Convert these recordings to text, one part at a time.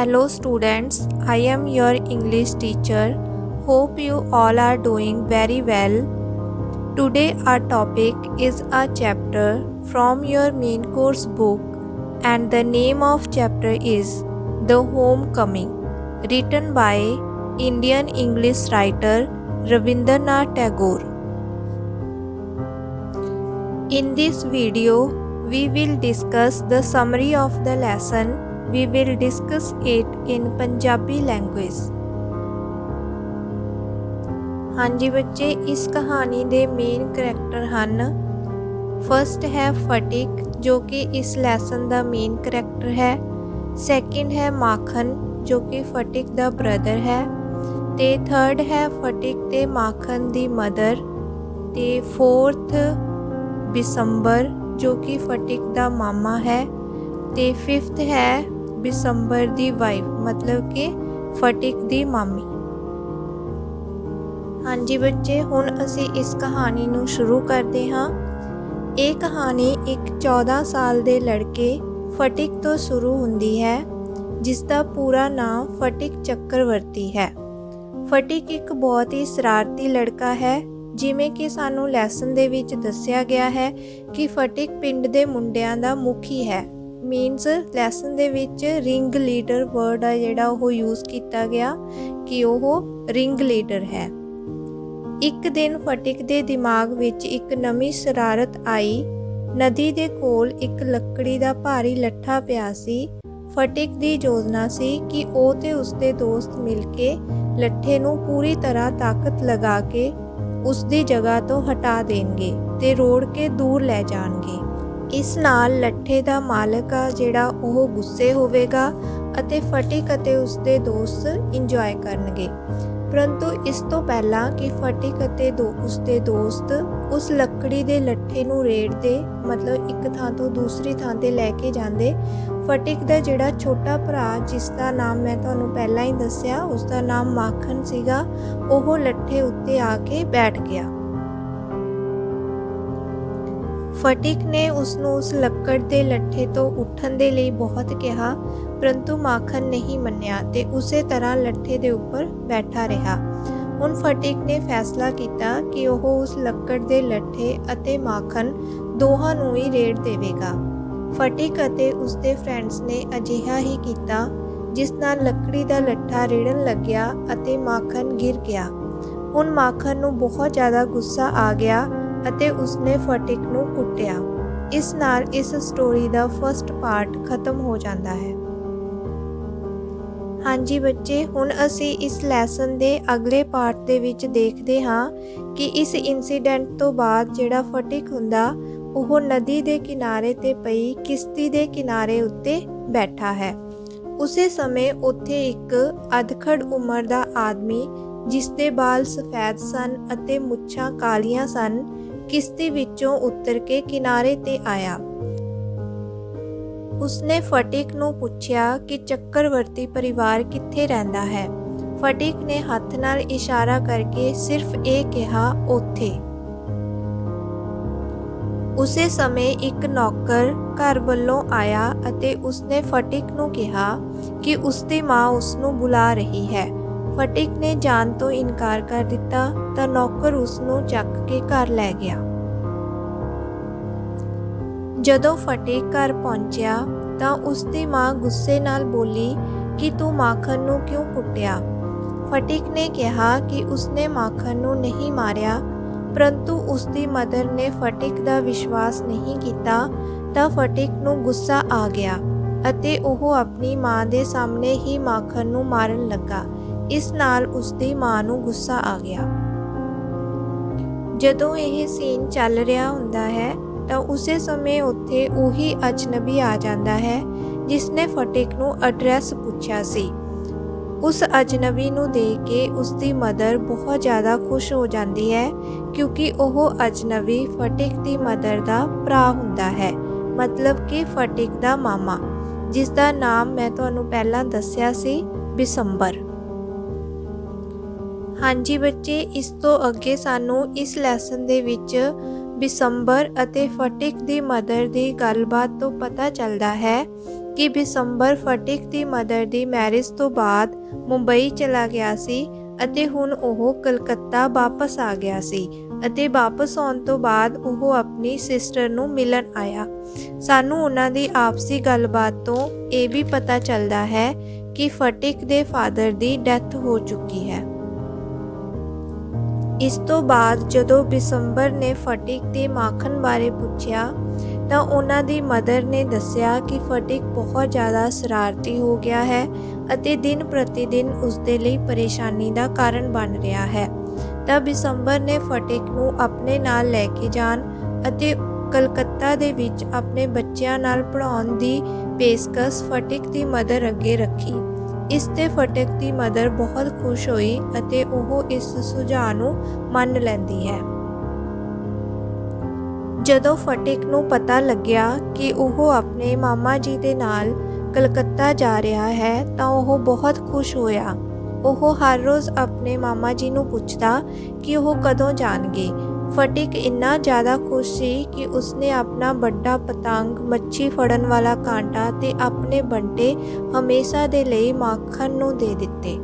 Hello students, I am your English teacher. Hope you all are doing very well. Today our topic is a chapter from your main course book and the name of chapter is The Homecoming, written by Indian English writer Rabindranath Tagore. In this video, we will discuss the summary of the lesson. We will discuss it in Punjabi language. ਹਾਂਜੀ ਬੱਚੇ, ਇਸ ਕਹਾਣੀ ਦੇ main character ਹਨ। First ਹੈ ਫਟਿਕ ਜੋ ਕਿ ਇਸ ਲੈਸਨ ਦਾ ਮੇਨ ਕਰੈਕਟਰ ਹੈ। ਸੈਕਿੰਡ ਹੈ ਮਾਖਨ ਜੋ ਕਿ ਫਟਿਕ ਦਾ ਬ੍ਰਦਰ ਹੈ। ਤੇ ਥਰਡ ਹੈ ਫਟਿਕ ਤੇ ਮਾਖਨ ਦੀ ਮਦਰ। ਤੇ ਫੋਰਥ ਬਿਸੰਬਰ ਜੋ ਕਿ ਫਟਿਕ ਦਾ ਮਾਮਾ ਹੈ। ਤੇ ਫਿਫਥ ਹੈ ਬਿਸੰਬਰ ਦੀ ਵਾਈਫ ਮਤਲਬ ਕਿ ਫਟਿਕ ਦੀ ਮਾਮੀ। ਹਾਂਜੀ ਬੱਚੇ, ਹੁਣ ਅਸੀਂ ਇਸ ਕਹਾਣੀ ਨੂੰ ਸ਼ੁਰੂ ਕਰਦੇ ਹਾਂ। ਇਹ ਕਹਾਣੀ ਇੱਕ 14 ਸਾਲ ਦੇ ਲੜਕੇ ਫਟਿਕ ਤੋਂ ਸ਼ੁਰੂ ਹੁੰਦੀ ਹੈ ਜਿਸ ਦਾ ਪੂਰਾ ਨਾਮ ਫਟਿਕ ਚੱਕਰਵਰਤੀ ਹੈ। ਫਟਿਕ ਇੱਕ ਬਹੁਤ ਹੀ ਸ਼ਰਾਰਤੀ ਲੜਕਾ ਹੈ। ਜਿਵੇਂ ਕਿ ਸਾਨੂੰ ਲੈਸਨ ਦੇ ਵਿੱਚ ਦੱਸਿਆ ਗਿਆ ਹੈ ਕਿ ਫਟਿਕ ਪਿੰਡ ਦੇ ਮੁੰਡਿਆਂ ਦਾ ਮੁਖੀ ਹੈ। ਮੀਨਸ ਲੈਸਨ ਦੇ ਵਿੱਚ ਰਿੰਗ ਲੀਡਰ ਵਰਡ ਆ ਜਿਹੜਾ ਉਹ ਯੂਜ਼ ਕੀਤਾ ਗਿਆ ਕਿ ਉਹ ਰਿੰਗ ਲੀਡਰ ਹੈ। ਇੱਕ ਦਿਨ ਫਟਿਕ ਦੇ ਦਿਮਾਗ ਵਿੱਚ ਇੱਕ ਨਵੀਂ ਸ਼ਰਾਰਤ ਆਈ। ਨਦੀ ਦੇ ਕੋਲ ਇੱਕ ਲੱਕੜੀ ਦਾ ਭਾਰੀ ਲੱਠਾ ਪਿਆ ਸੀ। ਫਟਿਕ ਦੀ ਯੋਜਨਾ ਸੀ ਕਿ ਉਹ ਤੇ ਉਸਦੇ ਦੋਸਤ ਮਿਲ ਕੇ ਲੱਠੇ ਨੂੰ ਪੂਰੀ ਤਰ੍ਹਾਂ ਤਾਕਤ ਲਗਾ ਕੇ ਉਸ ਦੀ ਜਗ੍ਹਾ ਤੋਂ ਹਟਾ ਦੇਣਗੇ ਤੇ ਰੋੜ ਕੇ ਦੂਰ ਲੈ ਜਾਣਗੇ। ਇਸ ਨਾਲ ਲੱਠੇ ਦਾ ਮਾਲਕ ਆ ਜਿਹੜਾ ਉਹ ਗੁੱਸੇ ਹੋਵੇਗਾ ਅਤੇ ਫਟਿਕ ਅਤੇ ਉਸਦੇ ਦੋਸਤ ਇੰਜੋਏ ਕਰਨਗੇ। ਪਰੰਤੂ ਇਸ ਤੋਂ ਪਹਿਲਾਂ ਕਿ ਫਟਿਕ ਅਤੇ ਉਸਦੇ ਦੋਸਤ ਉਸ ਲੱਕੜੀ ਦੇ ਲੱਠੇ ਨੂੰ ਰੇੜਦੇ ਮਤਲਬ ਇੱਕ ਥਾਂ ਤੋਂ ਦੂਸਰੀ ਥਾਂ ਤੇ ਲੈ ਕੇ ਜਾਂਦੇ, ਫਟਿਕ ਦਾ ਜਿਹੜਾ ਛੋਟਾ ਭਰਾ ਜਿਸ ਦਾ ਨਾਮ ਮੈਂ ਤੁਹਾਨੂੰ ਪਹਿਲਾਂ ਹੀ ਦੱਸਿਆ ਉਸਦਾ ਨਾਮ ਮਾਖਨ ਸੀਗਾ, ਉਹ ਲੱਠੇ ਉੱਤੇ ਆ ਕੇ ਬੈਠ ਗਿਆ। ਫਟਿਕ ਨੇ ਉਸਨੂੰ ਉਸ ਲੱਕੜ ਦੇ ਲੱਠੇ ਤੋਂ ਉੱਠਣ ਦੇ ਲਈ ਬਹੁਤ ਕਿਹਾ, ਪਰੰਤੂ ਮਾਖਨ ਨਹੀਂ ਮੰਨਿਆ ਤੇ ਉਸੇ ਤਰ੍ਹਾਂ ਲੱਠੇ ਦੇ ਉੱਪਰ ਬੈਠਾ ਰਿਹਾ। ਹੁਣ ਫਟਿਕ ਨੇ ਫੈਸਲਾ ਕੀਤਾ ਕਿ ਉਹ ਉਸ ਲੱਕੜ ਦੇ ਲੱਠੇ ਅਤੇ ਮਾਖਨ ਦੋਹਾਂ ਨੂੰ ਹੀ ਰੇੜ ਦੇਵੇਗਾ। ਫਟਿਕ ਅਤੇ ਉਸਦੇ ਫਰੈਂਡਸ ਨੇ ਅਜਿਹਾ ਹੀ ਕੀਤਾ ਜਿਸ ਨਾਲ ਲੱਕੜੀ ਦਾ ਲੱਠਾ ਰੇੜਨ ਲੱਗਿਆ ਅਤੇ ਮਾਖਨ ਗਿਰ ਗਿਆ। ਹੁਣ ਮਾਖਨ ਨੂੰ ਬਹੁਤ ਜ਼ਿਆਦਾ ਗੁੱਸਾ ਆ ਗਿਆ ਅਤੇ ਉਸਨੇ ਫਟਿਕ ਨੂੰ ਕੁੱਟਿਆ। ਇਸ ਨਾਲ ਇਸ ਸਟੋਰੀ ਦਾ ਫਸਟ ਪਾਰਟ ਖਤਮ ਹੋ ਜਾਂਦਾ ਹੈ। ਹਾਂਜੀ ਬੱਚੇ, ਹੁਣ ਅਸੀਂ ਇਸ ਲੈਸਨ ਦੇ ਅਗਲੇ ਪਾਰਟ ਦੇ ਵਿੱਚ ਦੇਖਦੇ ਹਾਂ ਕਿ ਇਸ ਇਨਸੀਡੈਂਟ ਤੋਂ ਬਾਅਦ ਜਿਹੜਾ ਫਟਿਕ ਹੁੰਦਾ ਉਹ ਨਦੀ ਦੇ ਕਿਨਾਰੇ ਤੇ ਪਈ ਕਿਸ਼ਤੀ ਦੇ ਕਿਨਾਰੇ ਉੱਤੇ ਬੈਠਾ ਹੈ। ਉਸੇ ਸਮੇਂ ਉੱਥੇ ਇੱਕ ਅਧਖੜ ਉਮਰ ਦਾ ਆਦਮੀ ਜਿਸ ਦੇ ਵਾਲ ਸਫੈਦ ਸਨ ਅਤੇ ਮੁੱਛਾਂ ਕਾਲੀਆਂ ਸਨ ਕਿਸ਼ਤੀ ਵਿੱਚੋਂ ਉਤਰ ਕੇ ਕਿਨਾਰੇ ਤੇ ਆਇਆ। ਉਸਨੇ ਫਟਿਕ ਨੂੰ ਪੁੱਛਿਆ ਕਿ ਚੱਕਰਵਰਤੀ ਪਰਿਵਾਰ ਕਿੱਥੇ ਰਹਿੰਦਾ ਹੈ। ਫਟਿਕ ਨੇ ਹੱਥ ਨਾਲ ਇਸ਼ਾਰਾ ਕਰਕੇ ਸਿਰਫ ਇਹ ਕਿਹਾ, ਉੱਥੇ। ਉਸੇ ਸਮੇਂ ਇੱਕ ਨੌਕਰ ਘਰ ਵੱਲੋਂ ਆਇਆ ਅਤੇ ਉਸਨੇ ਫਟਿਕ ਨੂੰ ਕਿਹਾ ਕਿ ਉਸਦੀ ਮਾਂ ਉਸਨੂੰ ਬੁਲਾ ਰਹੀ ਹੈ। ਫਟਿਕ ਨੇ ਜਾਣ ਤੋਂ ਇਨਕਾਰ ਕਰ ਦਿੱਤਾ ਤਾਂ ਨੌਕਰ ਉਸਨੂੰ ਚੱਕ ਕੇ ਘਰ ਲੈ ਗਿਆ। ਜਦੋਂ ਫਟਿਕ ਘਰ ਪਹੁੰਚਿਆ ਤਾਂ ਉਸਦੀ ਮਾਂ ਗੁੱਸੇ ਨਾਲ ਬੋਲੀ ਕਿ ਤੂੰ ਮਾਖਨ ਨੂੰ ਕਿਉਂ ਕੁੱਟਿਆ। ਫਟਿਕ ਨੇ ਕਿਹਾ ਕਿ ਉਸਨੇ ਮਾਖਨ ਨੂੰ ਨਹੀਂ ਮਾਰਿਆ, ਪਰੰਤੂ ਉਸਦੀ ਮਦਰ ਨੇ ਫਟਿਕ ਦਾ ਵਿਸ਼ਵਾਸ ਨਹੀਂ ਕੀਤਾ ਤਾਂ ਫਟਿਕ ਨੂੰ ਗੁੱਸਾ ਆ ਗਿਆ ਅਤੇ ਉਹ ਆਪਣੀ ਮਾਂ ਦੇ ਸਾਹਮਣੇ ਹੀ ਮਾਖਨ ਨੂੰ ਮਾਰਨ ਲੱਗਾ। ਇਸ ਨਾਲ ਉਸਦੀ ਮਾਂ ਨੂੰ ਗੁੱਸਾ ਆ ਗਿਆ। ਜਦੋਂ ਇਹ ਸੀਨ ਚੱਲ ਰਿਹਾ ਹੁੰਦਾ ਹੈ ਤਾਂ ਉਸੇ ਸਮੇਂ ਉੱਥੇ ਉਹੀ ਅਜਨਬੀ ਆ ਜਾਂਦਾ ਹੈ ਜਿਸਨੇ ਫਟਿਕ ਨੂੰ ਐਡਰੈਸ ਪੁੱਛਿਆ ਸੀ। ਉਸ ਅਜਨਬੀ ਨੂੰ ਦੇਖ ਕੇ ਉਸਦੀ ਮਦਰ ਬਹੁਤ ਜ਼ਿਆਦਾ ਖੁਸ਼ ਹੋ ਜਾਂਦੀ ਹੈ ਕਿਉਂਕਿ ਉਹ ਅਜਨਬੀ ਫਟਿਕ ਦੀ ਮਦਰ ਦਾ ਭਰਾ ਹੁੰਦਾ ਹੈ, ਮਤਲਬ ਕਿ ਫਟਿਕ ਦਾ ਮਾਮਾ ਜਿਸ ਦਾ ਨਾਮ ਮੈਂ ਤੁਹਾਨੂੰ ਪਹਿਲਾਂ ਦੱਸਿਆ ਸੀ, ਬਿਸੰਬਰ। ਹਾਂਜੀ ਬੱਚੇ, ਇਸ ਤੋਂ ਅੱਗੇ ਸਾਨੂੰ ਇਸ ਲੈਸਨ ਦੇ ਵਿੱਚ ਬਿਸੰਬਰ ਅਤੇ ਫਟਿਕ ਦੀ ਮਦਰ ਦੀ ਗੱਲਬਾਤ ਤੋਂ ਪਤਾ ਚੱਲਦਾ ਹੈ ਕਿ ਬਿਸੰਬਰ ਫਟਿਕ ਦੀ ਮਦਰ ਦੀ ਮੈਰਿਜ ਤੋਂ ਬਾਅਦ ਮੁੰਬਈ ਚਲਾ ਗਿਆ ਸੀ ਅਤੇ ਹੁਣ ਉਹ ਕਲਕੱਤਾ ਵਾਪਸ ਆ ਗਿਆ ਸੀ ਅਤੇ ਵਾਪਸ ਆਉਣ ਤੋਂ ਬਾਅਦ ਉਹ ਆਪਣੀ ਸਿਸਟਰ ਨੂੰ ਮਿਲਣ ਆਇਆ। ਸਾਨੂੰ ਉਹਨਾਂ ਦੀ ਆਪਸੀ ਗੱਲਬਾਤ ਤੋਂ ਇਹ ਵੀ ਪਤਾ ਚੱਲਦਾ ਹੈ ਕਿ ਫਟਿਕ ਦੇ ਫਾਦਰ ਦੀ ਡੈਥ ਹੋ ਚੁੱਕੀ ਹੈ। ਇਸ ਤੋਂ ਬਾਅਦ ਜਦੋਂ ਬਿਸੰਬਰ ਨੇ ਫਟਿਕ ਦੇ ਮਾਖਣ ਬਾਰੇ ਪੁੱਛਿਆ ਤਾਂ ਉਹਨਾਂ ਦੀ ਮਦਰ ਨੇ ਦੱਸਿਆ ਕਿ ਫਟਿਕ ਬਹੁਤ ਜ਼ਿਆਦਾ ਸ਼ਰਾਰਤੀ ਹੋ ਗਿਆ ਹੈ ਅਤੇ ਦਿਨ ਪ੍ਰਤੀ ਦਿਨ ਉਸਦੇ ਲਈ ਪਰੇਸ਼ਾਨੀ ਦਾ ਕਾਰਨ ਬਣ ਰਿਹਾ ਹੈ। ਤਾਂ ਬਿਸੰਬਰ ਨੇ ਫਟਿਕ ਨੂੰ ਆਪਣੇ ਨਾਲ ਲੈ ਕੇ ਜਾਣ ਅਤੇ ਕਲਕੱਤਾ ਦੇ ਵਿੱਚ ਆਪਣੇ ਬੱਚਿਆਂ ਨਾਲ ਪੜ੍ਹਾਉਣ ਦੀ ਪੇਸ਼ਕਸ਼ ਫਟਿਕ ਦੀ ਮਦਰ ਅੱਗੇ ਰੱਖੀ। ਇਸ ਤੇ ਫਟਿਕ ਦੀ ਮਦਰ ਬਹੁਤ ਖੁਸ਼ ਹੋਈ ਅਤੇ ਉਹ ਇਸ ਸੁਝਾਅ ਨੂੰ ਮੰਨ ਲੈਂਦੀ ਹੈ। ਜਦੋਂ ਫਟਿਕ ਨੂੰ ਪਤਾ ਲੱਗਿਆ ਕਿ ਉਹ ਆਪਣੇ ਮਾਮਾ ਜੀ ਦੇ ਨਾਲ ਕਲਕੱਤਾ ਜਾ ਰਿਹਾ ਹੈ ਤਾਂ ਉਹ ਬਹੁਤ ਖੁਸ਼ ਹੋਇਆ। ਉਹ ਹਰ ਰੋਜ਼ ਆਪਣੇ ਮਾਮਾ ਜੀ ਨੂੰ ਪੁੱਛਦਾ ਕਿ ਉਹ ਕਦੋਂ ਜਾਣਗੇ। ਫਟਿਕ ਇੰਨਾ ਜ਼ਿਆਦਾ ਖੁਸ਼ ਸੀ ਕਿ ਉਸਨੇ ਆਪਣਾ ਵੱਡਾ ਪਤੰਗ, ਮੱਛੀ ਫੜਨ ਵਾਲਾ ਕਾਂਟਾ ਤੇ ਆਪਣੇ ਬੰਟੇ ਹਮੇਸ਼ਾ ਦੇ ਲਈ ਮਾਖਣ ਨੂੰ ਦੇ ਦਿੱਤੇ।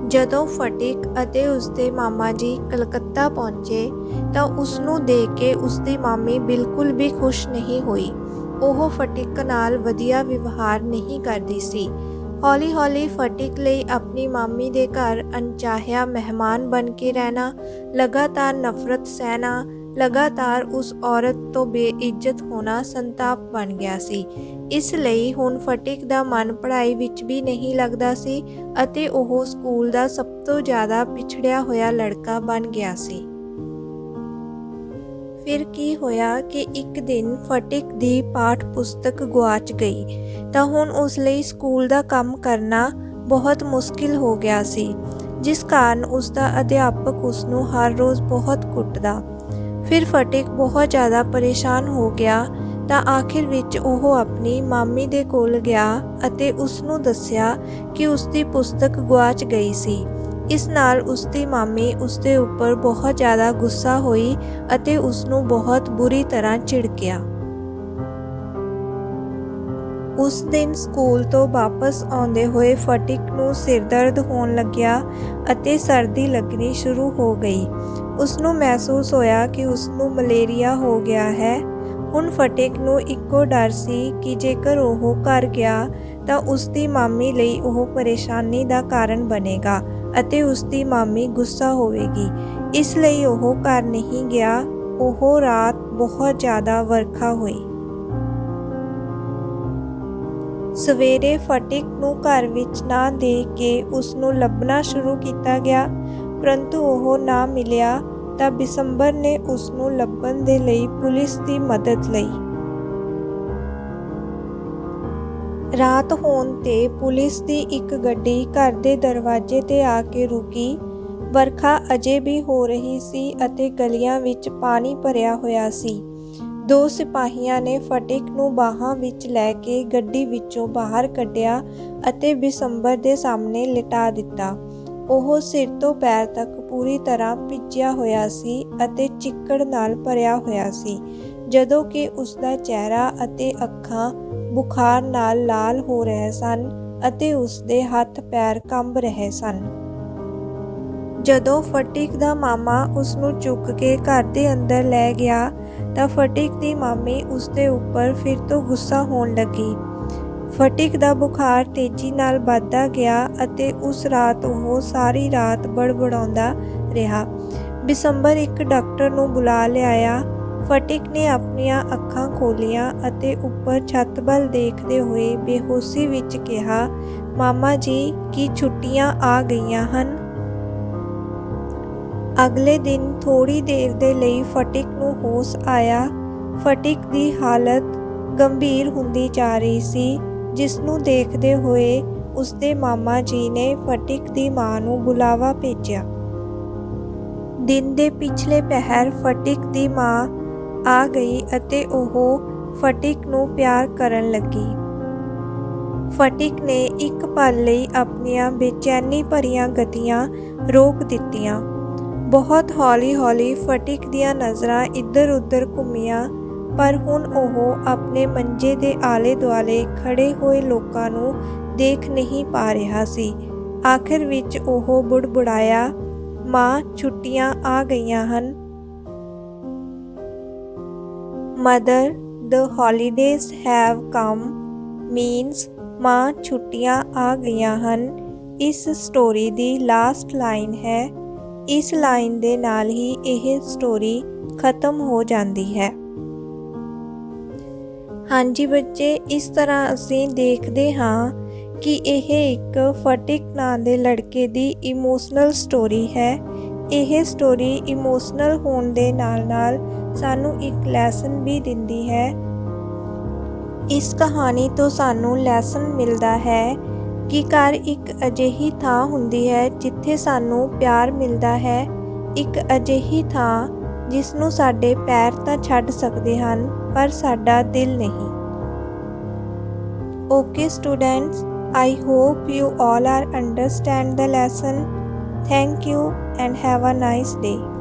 ਜਦੋਂ ਫਟਿਕ ਅਤੇ ਉਸਦੇ ਮਾਮਾ ਜੀ ਕਲਕੱਤਾ ਪਹੁੰਚੇ ਤਾਂ ਉਸ ਨੂੰ ਦੇਖ ਕੇ ਉਸਦੀ ਮਾਮੀ ਬਿਲਕੁਲ ਵੀ ਖੁਸ਼ ਨਹੀਂ ਹੋਈ। ਉਹ ਫਟਿਕ ਨਾਲ ਵਧੀਆ ਵਿਵਹਾਰ ਨਹੀਂ ਕਰਦੀ ਸੀ। ਹੌਲੀ-ਹੌਲੀ ਫਟਿਕ ਲਈ ਆਪਣੀ ਮਾਮੀ ਦੇ ਘਰ ਅਣਚਾਹਿਆ ਮਹਿਮਾਨ ਬਣ ਕੇ ਰਹਿਣਾ, ਲਗਾਤਾਰ ਨਫ਼ਰਤ ਸਹਿਣਾ, ਲਗਾਤਾਰ ਉਸ ਔਰਤ ਤੋਂ ਬੇਇੱਜ਼ਤ ਹੋਣਾ ਸੰਤਾਪ ਬਣ ਗਿਆ ਸੀ। ਇਸ ਲਈ ਹੁਣ ਫਟਿਕ ਦਾ ਮਨ ਪੜ੍ਹਾਈ ਵਿੱਚ ਵੀ ਨਹੀਂ ਲੱਗਦਾ ਸੀ ਅਤੇ ਉਹ ਸਕੂਲ ਦਾ ਸਭ ਤੋਂ ਜ਼ਿਆਦਾ ਪਿਛੜਿਆ ਹੋਇਆ ਲੜਕਾ ਬਣ ਗਿਆ ਸੀ। ਫਿਰ ਕੀ ਹੋਇਆ ਕਿ ਇੱਕ ਦਿਨ ਫਟਿਕ ਦੀ ਪਾਠ ਪੁਸਤਕ ਗੁਆਚ ਗਈ ਤਾਂ ਹੁਣ ਉਸ ਲਈ ਸਕੂਲ ਦਾ ਕੰਮ ਕਰਨਾ ਬਹੁਤ ਮੁਸ਼ਕਿਲ ਹੋ ਗਿਆ ਸੀ, ਜਿਸ ਕਾਰਨ ਉਸ ਦਾ ਅਧਿਆਪਕ ਉਸ ਨੂੰ ਹਰ ਰੋਜ਼ ਬਹੁਤ ਕੁੱਟਦਾ। ਫਿਰ ਫਟਿਕ ਬਹੁਤ ਜ਼ਿਆਦਾ ਪਰੇਸ਼ਾਨ ਹੋ ਗਿਆ ਤਾਂ ਆਖਿਰ ਵਿੱਚ ਉਹ ਆਪਣੀ ਮਾਮੀ ਦੇ ਕੋਲ ਗਿਆ ਅਤੇ ਉਸ ਨੂੰ ਦੱਸਿਆ ਕਿ ਉਸ ਦੀ ਪੁਸਤਕ ਗੁਆਚ ਗਈ ਸੀ। ਇਸ ਨਾਲ ਉਸ ਦੀ ਮਾਮੀ ਉਸ ਦੇ ਉੱਪਰ ਬਹੁਤ ਜ਼ਿਆਦਾ ਗੁੱਸਾ ਹੋਈ ਅਤੇ ਉਸ ਨੂੰ ਬਹੁਤ ਬੁਰੀ ਤਰ੍ਹਾਂ ਝਿੜਕਿਆ। ਉਸ ਦਿਨ ਸਕੂਲ ਤੋਂ ਵਾਪਸ ਆਉਂਦੇ ਹੋਏ ਫਟਿਕ ਨੂੰ ਸਿਰ ਦਰਦ ਹੋਣ ਲੱਗਿਆ ਅਤੇ ਸਰਦੀ ਲੱਗਣੀ ਸ਼ੁਰੂ ਹੋ ਗਈ। ਉਸ ਨੂੰ ਮਹਿਸੂਸ ਹੋਇਆ ਕਿ ਉਸ ਨੂੰ ਮਲੇਰੀਆ ਹੋ ਗਿਆ ਹੈ। ਹੁਣ ਫਟਿਕ ਨੂੰ ਇੱਕੋ ਡਰ ਸੀ ਕਿ ਜੇਕਰ ਉਹ ਘਰ ਗਿਆ ਤਾਂ ਉਸ ਦੀ ਮਾਮੀ ਲਈ ਉਹ ਪਰੇਸ਼ਾਨੀ ਦਾ ਕਾਰਨ ਬਣੇਗਾ ਅਤੇ ਉਸ ਦੀ ਮਾਮੀ ਗੁੱਸਾ ਹੋਵੇਗੀ। ਇਸ ਲਈ ਉਹ ਘਰ ਨਹੀਂ ਗਿਆ। ਉਹ ਰਾਤ ਬਹੁਤ ਜ਼ਿਆਦਾ ਵਰਖਾ ਹੋਈ। ਸਵੇਰੇ ਫਟਿਕ ਨੂੰ ਘਰ ਵਿੱਚ ਨਾ ਦੇਖ ਕੇ ਉਸ ਨੂੰ ਲੱਭਣਾ ਸ਼ੁਰੂ ਕੀਤਾ ਗਿਆ, ਪਰੰਤੂ ਉਹ ਨਾ ਮਿਲਿਆ ਤਾਂ ਬਿਸੰਬਰ ਨੇ ਉਸ ਨੂੰ ਲੱਭਣ ਦੇ ਲਈ ਪੁਲਿਸ ਦੀ ਮਦਦ ਲਈ। ਰਾਤ ਹੋਣ ਤੇ ਪੁਲਿਸ ਦੀ ਇੱਕ ਗੱਡੀ ਘਰ ਦੇ ਦਰਵਾਜ਼ੇ ਤੇ ਆ ਕੇ ਰੁਕੀ। ਵਰਖਾ ਅਜੇ ਵੀ ਹੋ ਰਹੀ ਸੀ ਅਤੇ ਗਲੀਆਂ ਵਿੱਚ ਪਾਣੀ ਭਰਿਆ ਹੋਇਆ ਸੀ। ਦੋ ਸਿਪਾਹੀਆਂ ਨੇ ਫਟਿਕ ਨੂੰ ਬਾਹਾਂ ਵਿੱਚ ਲੈ ਕੇ ਗੱਡੀ ਵਿੱਚੋਂ ਬਾਹਰ ਕੱਢਿਆ ਅਤੇ ਬਿਸੰਬਰ ਦੇ ਸਾਹਮਣੇ ਲਿਟਾ ਦਿੱਤਾ। ਉਹ ਸਿਰ ਤੋਂ ਪੈਰ ਤੱਕ ਪੂਰੀ ਤਰ੍ਹਾਂ ਭਿੱਜਿਆ ਹੋਇਆ ਸੀ ਅਤੇ ਚਿੱਕੜ ਨਾਲ ਭਰਿਆ ਹੋਇਆ ਸੀ, ਜਦੋਂ ਕਿ ਉਸ ਦਾ ਚਿਹਰਾ ਅਤੇ ਅੱਖਾਂ ਬੁਖਾਰ ਨਾਲ ਲਾਲ ਹੋ ਰਹੇ ਸਨ ਅਤੇ ਉਸ ਦੇ ਹੱਥ ਪੈਰ ਕੰਬ ਰਹੇ ਸਨ। ਜਦੋਂ ਫਟਿਕ ਦਾ ਮਾਮਾ ਉਸ ਨੂੰ ਚੁੱਕ ਕੇ ਘਰ ਦੇ ਅੰਦਰ ਲੈ ਗਿਆ ਤਾਂ ਫਟਿਕ ਦੀ ਮਾਮੀ ਉਸ ਦੇ ਉੱਪਰ ਫਿਰ ਤੋਂ ਗੁੱਸਾ ਹੋਣ ਲੱਗੀ। ਫਟਿਕ ਦਾ ਬੁਖਾਰ ਤੇਜ਼ੀ ਨਾਲ ਵੱਧਦਾ ਗਿਆ ਅਤੇ ਉਸ ਰਾਤ ਉਹ ਸਾਰੀ ਰਾਤ ਬੜਬੜਾਉਂਦਾ ਰਿਹਾ। ਬਿਸੰਬਰ ਇੱਕ ਡਾਕਟਰ ਨੂੰ ਬੁਲਾ ਲਿਆਇਆ। ਫਟਿਕ ਨੇ ਆਪਣੀਆਂ ਅੱਖਾਂ ਖੋਲ੍ਹੀਆਂ ਅਤੇ ਉੱਪਰ ਛੱਤ ਵੱਲ ਦੇਖਦੇ ਹੋਏ ਬੇਹੋਸ਼ੀ ਵਿੱਚ ਕਿਹਾ, ਮਾਮਾ ਜੀ, ਕੀ ਛੁੱਟੀਆਂ ਆ ਗਈਆਂ ਹਨ? ਅਗਲੇ ਦਿਨ ਥੋੜ੍ਹੀ ਦੇਰ ਦੇ ਲਈ ਫਟਿਕ ਨੂੰ ਹੋਸ਼ ਆਇਆ। ਫਟਿਕ ਦੀ ਹਾਲਤ ਗੰਭੀਰ ਹੁੰਦੀ ਜਾ ਰਹੀ ਸੀ, ਜਿਸ ਨੂੰ ਦੇਖਦੇ ਹੋਏ ਉਸਦੇ ਮਾਮਾ ਜੀ ਨੇ ਫਟਿਕ ਦੀ ਮਾਂ ਨੂੰ ਬੁਲਾਵਾ ਭੇਜਿਆ। ਦਿਨ ਦੇ ਪਿਛਲੇ ਪਹਿਰ ਫਟਿਕ ਦੀ ਮਾਂ ਆ ਗਈ ਅਤੇ ਉਹ ਫਟਿਕ ਨੂੰ ਪਿਆਰ ਕਰਨ ਲੱਗੀ। ਫਟਿਕ ਨੇ ਇੱਕ ਪਲ ਲਈ ਆਪਣੀਆਂ ਬੇਚੈਨੀ ਭਰੀਆਂ ਗਤੀਆਂ ਰੋਕ ਦਿੱਤੀਆਂ। ਬਹੁਤ ਹੌਲੀ-ਹੌਲੀ ਫਟਿਕ ਦੀਆਂ ਨਜ਼ਰਾਂ ਇੱਧਰ-ਉੱਧਰ ਘੁੰਮੀਆਂ ਪਰ ਹੁਣ ਉਹ ਆਪਣੇ ਮੰਜੇ ਦੇ ਆਲੇ ਦੁਆਲੇ ਖੜੇ ਹੋਏ ਲੋਕਾਂ ਨੂੰ ਦੇਖ ਨਹੀਂ ਪਾ ਰਿਹਾ ਸੀ। ਆਖਿਰ ਵਿੱਚ ਉਹ ਬੁੜਬੁੜਾਇਆ, ਮਾਂ ਛੁੱਟੀਆਂ ਆ ਗਈਆਂ ਹਨ। Mother, the holidays have come means ਮਾਂ ਛੁੱਟੀਆਂ ਆ ਗਈਆਂ ਹਨ। ਇਸ ਸਟੋਰੀ ਦੀ ਲਾਸਟ ਲਾਈਨ ਹੈ। ਇਸ ਲਾਈਨ ਦੇ ਨਾਲ ਹੀ ਇਹ ਸਟੋਰੀ ਖਤਮ ਹੋ ਜਾਂਦੀ ਹੈ। ਹਾਂਜੀ ਬੱਚੇ, ਇਸ ਤਰ੍ਹਾਂ ਅਸੀਂ ਦੇਖਦੇ ਹਾਂ ਕਿ ਇਹ ਇੱਕ ਫਟਿਕ ਨਾਂ ਦੇ ਲੜਕੇ ਦੀ ਇਮੋਸ਼ਨਲ ਸਟੋਰੀ ਹੈ। ਇਹ ਸਟੋਰੀ ਇਮੋਸ਼ਨਲ ਹੋਣ ਦੇ ਨਾਲ ਸਾਨੂੰ ਇੱਕ ਲੈਸਨ ਵੀ ਦਿੰਦੀ ਹੈ। ਇਸ ਕਹਾਣੀ ਤੋਂ ਸਾਨੂੰ ਲੈਸਨ ਮਿਲਦਾ ਹੈ ਕਿ ਘਰ ਇੱਕ ਅਜਿਹੀ ਥਾਂ ਹੁੰਦੀ ਹੈ ਜਿੱਥੇ ਸਾਨੂੰ ਪਿਆਰ ਮਿਲਦਾ ਹੈ, ਇੱਕ ਅਜਿਹੀ ਥਾਂ ਜਿਸ ਨੂੰ ਸਾਡੇ ਪੈਰ ਤਾਂ ਛੱਡ ਸਕਦੇ ਹਨ ਪਰ ਸਾਡਾ ਦਿਲ ਨਹੀਂ। Okay students, I hope you all are understand the lesson. Thank you and have a nice day.